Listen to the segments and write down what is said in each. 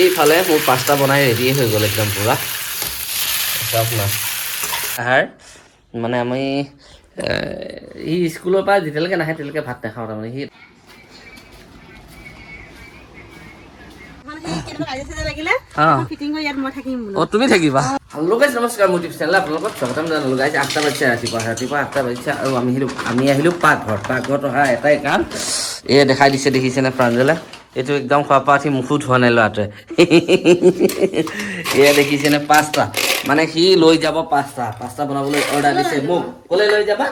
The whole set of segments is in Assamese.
এইফালে মোৰ পাস্তা বনাই ৰেডি হৈ গ'ল একদম পুৰা চাওক না আহাৰ মানে আমি সি স্কুলৰ পৰা যেতিয়ালৈকে নাহে তেতিয়ালৈকে ভাত নাখাওঁ তাৰমানে সি তুমি থাকিবা হেল্ল গাইজ নমস্কাৰ মোৰ ইউটিউব চেনেল আপোনালোকক স্বাগতম জনালোঁ গাইজ 8টা বাজিছে ৰাতিপুৱা 8টা বাজিছে আৰু আমি আহিলোঁ পাকঘৰত অহা এটাই কাম এয়া দেখাই দেখিছেনে প্ৰাঞ্জলে এইটো একদম খোৱা পৰা উঠি মুখো ধোৱা নাই ল'ৰাটোৱে এয়া দেখিছেনে পাস্তা মানে সি লৈ যাব পাস্তা বনাবলৈ অৰ্ডাৰ দিছে মোক ক'লৈ লৈ যাবা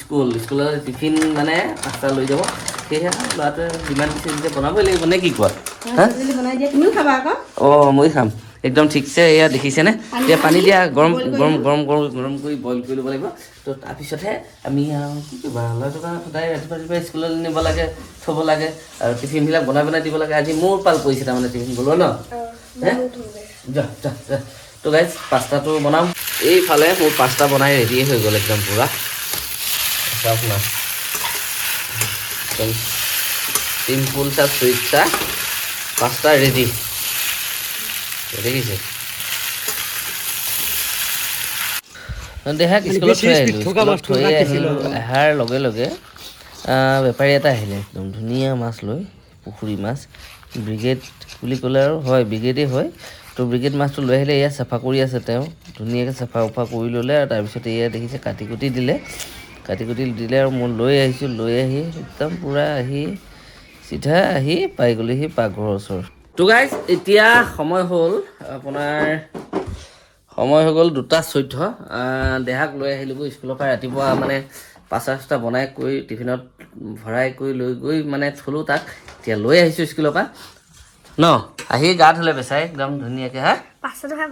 স্কুলৰ টিফিন মানে পাস্তা লৈ যাব সেয়েহে ল'ৰাটোৱে যিমান দিছে তেতিয়া বনাবই লাগিব নে কি কোৱা অঁ মই খাম একদম ঠিকছে এয়া দেখিছেনে এতিয়া পানী দিয়া গৰম কৰি বইল কৰি ল'ব লাগিব তো তাৰপিছতহে আমি কি কৰিবা ল'ৰাটোক সদায় ৰাতিপুৱা স্কুললৈ নিব লাগে থ'ব লাগে আৰু টিফিনবিলাক বনাই দিব লাগে আজি মোৰ পাল পৰিছে তাৰমানে টিফিন বনোৱা ন যা তো গাইজ পাস্তাটো বনাম এইফালে মোৰ পাস্তা বনাই ৰেডি হৈ গ'ল একদম পুৰা চাওক না একদম চিম্পুল চা চুইট চা পাস্তা ৰেডি দেখিছে দেহাক স্কুলত থৈ আহিলোঁ অহাৰ লগে লগে বেপাৰী এটা আহিলে একদম ধুনীয়া মাছ লৈ পুখুৰী মাছ ব্ৰিগেড বুলি ক'লে আৰু হয় ব্ৰিগেডেই হয় তো ব্ৰিগেড মাছটো লৈ আহিলে এয়া চাফা কৰি আছে তেওঁ ধুনীয়াকৈ চাফা কৰি ল'লে আৰু তাৰপিছত এয়া দেখিছে কাটি কুটি দিলে আৰু মই লৈ আহিছোঁ লৈ আহি একদম পূৰা চিধা পাই গ'লেহি পাকঘৰৰ ওচৰত তো গাইজ এতিয়া সময় হ'ল আপোনাৰ 2:14 দেহাক লৈ আহিলোঁ স্কুলৰ পৰা ৰাতিপুৱা মানে পাস্তা বনাই কৰি টিফিনত ভৰাই কৰি লৈ গৈ মানে থ'লোঁ তাক এতিয়া লৈ আহিছোঁ স্কুলৰ পৰা ন আহি গা ধুলে বেচাই একদম ধুনীয়াকৈ পাস্তাটো খাই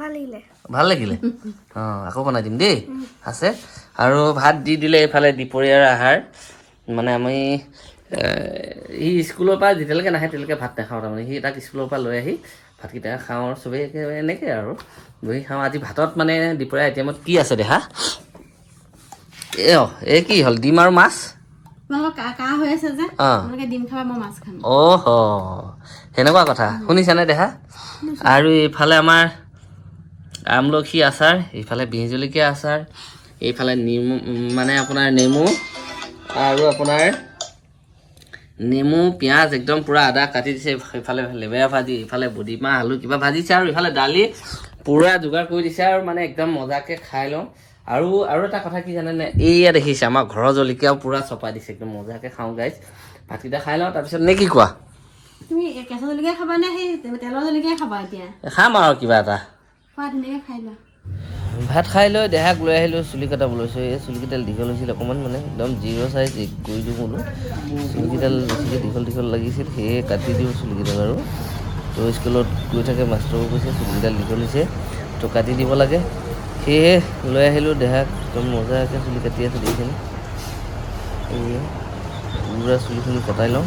ভাল লাগিলে অঁ আকৌ বনাই দিম দেই আছে আৰু ভাত দি দিলে এইফালে দুপৰীয়াৰ আহাৰ মানে আমি সি স্কুলৰ পৰা যেতিয়ালৈকে নাহে তেতিয়ালৈকে ভাত নাখাওঁ তাৰমানে সি তাক স্কুলৰ পৰা লৈ আহি ভাতকেইটা খাওঁ আৰু চবেই এনেকৈ আৰু বহি খাওঁ আজি ভাতত মানে দুপৰীয়া আইটেমত কি আছে দেহা এই কি হ'ল ডিম আৰু মাছ সেনেকুৱা কথা শুনিছানে দেহা আৰু এইফালে আমাৰ আমলখি আচাৰ এইফালে বিহ জলকীয়া আচাৰ এইফালে মানে আপোনাৰ নেমু আৰু আপোনাৰ নেমু পিঁয়াজ একদম পূৰা আদা কাটি দিছে এইফালে লেবেৰা ভাজি এইফালে বডিমাহ আলু কিবা ভাজিছে আৰু এইফালে দালি পূৰা যোগাৰ কৰি দিছে আৰু মানে একদম মজাকৈ খাই লওঁ আৰু এটা কথা কি জানেনে এইয়া দেখিছে আমাৰ ঘৰৰ জলকীয়াও পূৰা চপাই দিছে একদম মজাকৈ খাওঁ গাইজ ভাতকেইটা খাই লওঁ তাৰপিছত নে কি কোৱা তুমি কেঁচা জলকীয়া খাবা নে সেই তেলৰ জলকীয়া খাবা এতিয়া খাম আৰু কিবা এটা ধুনীয়াকৈ খাই লোৱা ভাত খাই লৈ দেহাক লৈ আহিলোঁ চুলি কাটাবলৈ লৈছোঁ এই চুলিকেইডাল দীঘল হৈছিল অকণমান মানে একদম 0 চাইজ কৰি দিওঁ বোলো চুলিকেইডাল বেছিকৈ দীঘল লাগিছিল সেয়ে কাটি দিওঁ চুলিকেইডাল আৰু তো স্কুলত গৈ থাকে মাষ্টৰো কৈছে চুলিকেইডাল দীঘল হৈছে তো কাটি দিব লাগে সেয়ে লৈ আহিলোঁ দেহাক একদম মজাকৈ চুলি কাটি আছে দেখিছেনে সেয়ে পূৰা চুলিখিনি কটাই লওঁ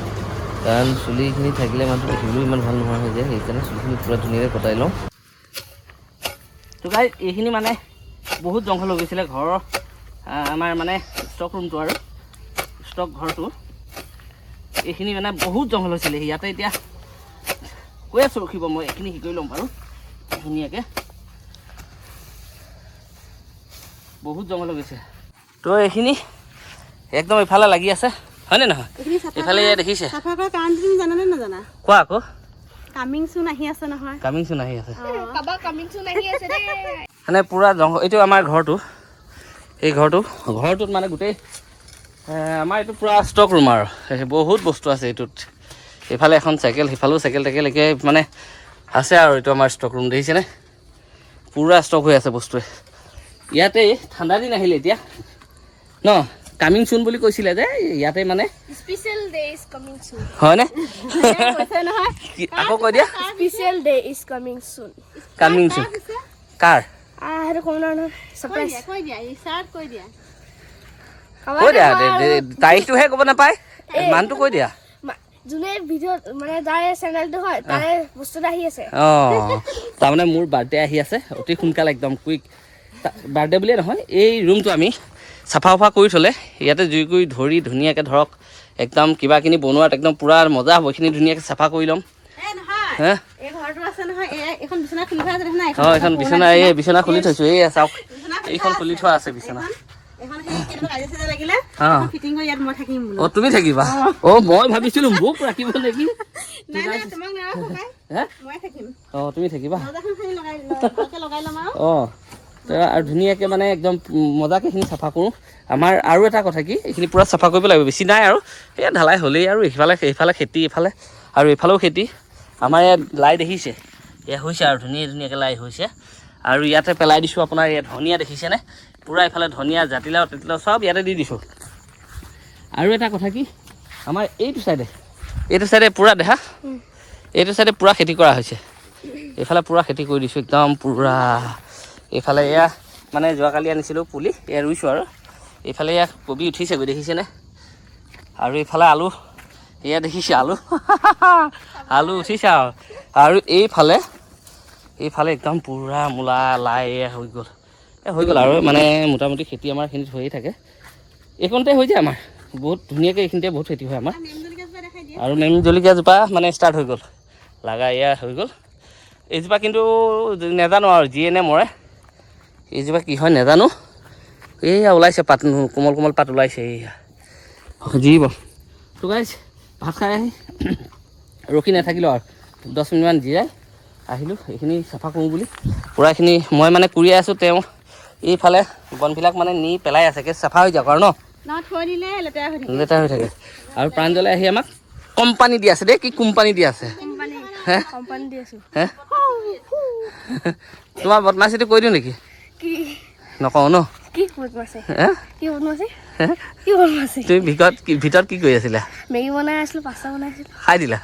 কাৰণ চুলিখিনি থাকিলে মানুহটো দেখিবলৈও ইমান ভাল নোহোৱা হৈ যায় সেইকাৰণে চুলিখিনি পূৰা ধুনীয়াকৈ কটাই লওঁ তো গাইজ এইখিনি মানে বহুত জংঘল হৈ গৈছিলে ঘৰৰ আমাৰ মানে ষ্টক ৰুমটো আৰু ষ্টক ঘৰটো এইখিনি মানে বহুত জংঘল হৈছিলে ইয়াতে এতিয়া কৈ আছোঁ ৰখিব মই এইখিনি শিকি ল'ম বাৰু ধুনীয়াকৈ বহুত জংঘল হৈ গৈছে তো এইখিনি একদম ইফালে লাগি আছে হয়নে নহয় এইফালে দেখিছে কোৱা আকৌ কামিং চুন আহি আছে মানে পূৰা জংঘল এইটো আমাৰ ঘৰটো এই ঘৰটোত মানে গোটেই আমাৰ এইটো পূৰা ষ্টক ৰুম আৰু বহুত বস্তু আছে এইটোত এইফালে এখন চাইকেল সিফালেও চাইকেল একে মানে আছে আৰু এইটো আমাৰ ষ্টক ৰুম দেখিছেনে পূৰা ষ্টক হৈ আছে বস্তুৱে ইয়াতে ঠাণ্ডা দিন আহিলে এতিয়া ন কামিং চুন বুলি কৈছিলে যে ইয়াতে মানে স্পেচিয়েল ডে ইজ কামিং চুন হয়নে আকৌ কৈ দিয়া স্পেচিয়েল ডে ইজ কামিং চুন কাৰ সেইটো ক'ব নহয় সাৰপ্ৰাইজ কৈ দিয়া তাৰিখটোহে ক'ব নাপায় মানটো কৈ দিয়া যোনে ভিডিঅ' মানে যাৰ চেনেলটো হয় তাৰে বস্তুটো আহি আছে তাৰমানে মোৰ বাৰ্থডে আহি আছে অতি সোনকালে একদম কুইক বাৰ্থডে বুলিয়ে নহয় এই ৰুমটো আমি চাফা কৰি থ'লে ইয়াতে জুই কৰি ধৰি ধুনীয়াকৈ ধৰক একদম কিবাখিনি বনোৱাত একদম পূৰা মজা হ'ব এইখিনি ধুনীয়াকৈ চাফা কৰি ল'ম হে এই ঘৰটো আছে নহয় এখন বিছনা খুলি থোৱা আছে না এখন বিছনা এই বিছনা খুলি থৈছো এই চাওক এইখন খুলি থোৱা আছে বিছনা এখন সেই কেনেকুৱা কাজিয়া লাগিলে ফিটিং কৰি ইয়াত মই থাকিম বোলো তুমি থাকিবা মই ভাবিছিলো মোক ৰাখিব নেকি নাই নাই তোমাক নাৰাখো পাই হে মই থাকিম তুমি থাকিবা দৰ্জাখন খালি লগাই ল'ম আৰু আৰু ধুনীয়াকৈ মানে একদম মজাকৈ এইখিনি চাফা কৰোঁ আমাৰ আৰু এটা কথা কি এইখিনি পূৰা চাফা কৰিব লাগিব বেছি নাই আৰু এই ঢালাই হ'লেই আৰু এইফালে খেতি এইফালে আৰু এইফালেও খেতি আমাৰ ইয়াত লাই দেখিছে এয়া হৈছে আৰু ধুনীয়াকৈ লাই হৈছে আৰু ইয়াতে পেলাই দিছোঁ আপোনাৰ ইয়াত ধনিয়া দেখিছেনে পূৰা এইফালে ধনিয়া জাতিলাও তেতিলাও চব ইয়াতে দি দিছোঁ আৰু এটা কথা কি আমাৰ এইটো চাইডে পূৰা দেখা এইটো চাইডে পূৰা খেতি কৰা হৈছে এইফালে পূৰা খেতি কৰি দিছোঁ একদম পূৰা এইফালে এয়া মানে যোৱাকালি আনিছিলোঁ পুলি এয়া ৰুইছোঁ আৰু এইফালে এয়া কবি উঠিছেগৈ দেখিছেনে আৰু এইফালে আলু এয়া দেখিছে আলু উঠিছে আৰু এইফালে একদম পূৰা মূলা লাই এয়া হৈ গ'ল আৰু মানে মোটামুটি খেতি আমাৰ এইখিনিত হৈয়ে থাকে এইকণতে হৈ যায় আমাৰ বহুত ধুনীয়াকৈ এইখিনিতে বহুত খেতি হয় আমাৰ আৰু নেমু জলকীয়াজোপা মানে ষ্টাৰ্ট হৈ গ'ল লাগা এয়া হৈ গ'ল এইজোপা কিন্তু নেজানো আৰু যিয়ে নে মৰে এইজোপা কি হয় নেজানো এইয়া ওলাইছে পাত কোমল পাত ওলাইছে এইয়া জীৱ তো গাইছ ভাত খাই আহি ৰখি নাথাকিলোঁ আৰু 10 মিনিটমান জিৰাই আহিলোঁ এইখিনি চাফা কৰোঁ বুলি পূৰা এইখিনি মই মানে কৰিয়ে আছোঁ তেওঁ এইফালে বনবিলাক মানে নি পেলাই আছে চাফা হৈ যাওক আৰু ন থৈ দিলে লেতেৰা হৈ থাকে আৰু প্ৰাঞ্জলে আহি আমাক কোম্পানী দি আছে দেই কি কোম্পানী দি আছে কোম্পানী দি আছোঁ হে তোমাৰ বদমাচিটো কৈ দিওঁ নেকি কি নকওঁ ন কি বদমাচি হে কি বদমাচি কি বদমাচি তুমি ভিতৰত কি কৰি আছিলা মেগী বনাই আছিলোঁ পাস্তা বনাই আছিলোঁ খাই দিলা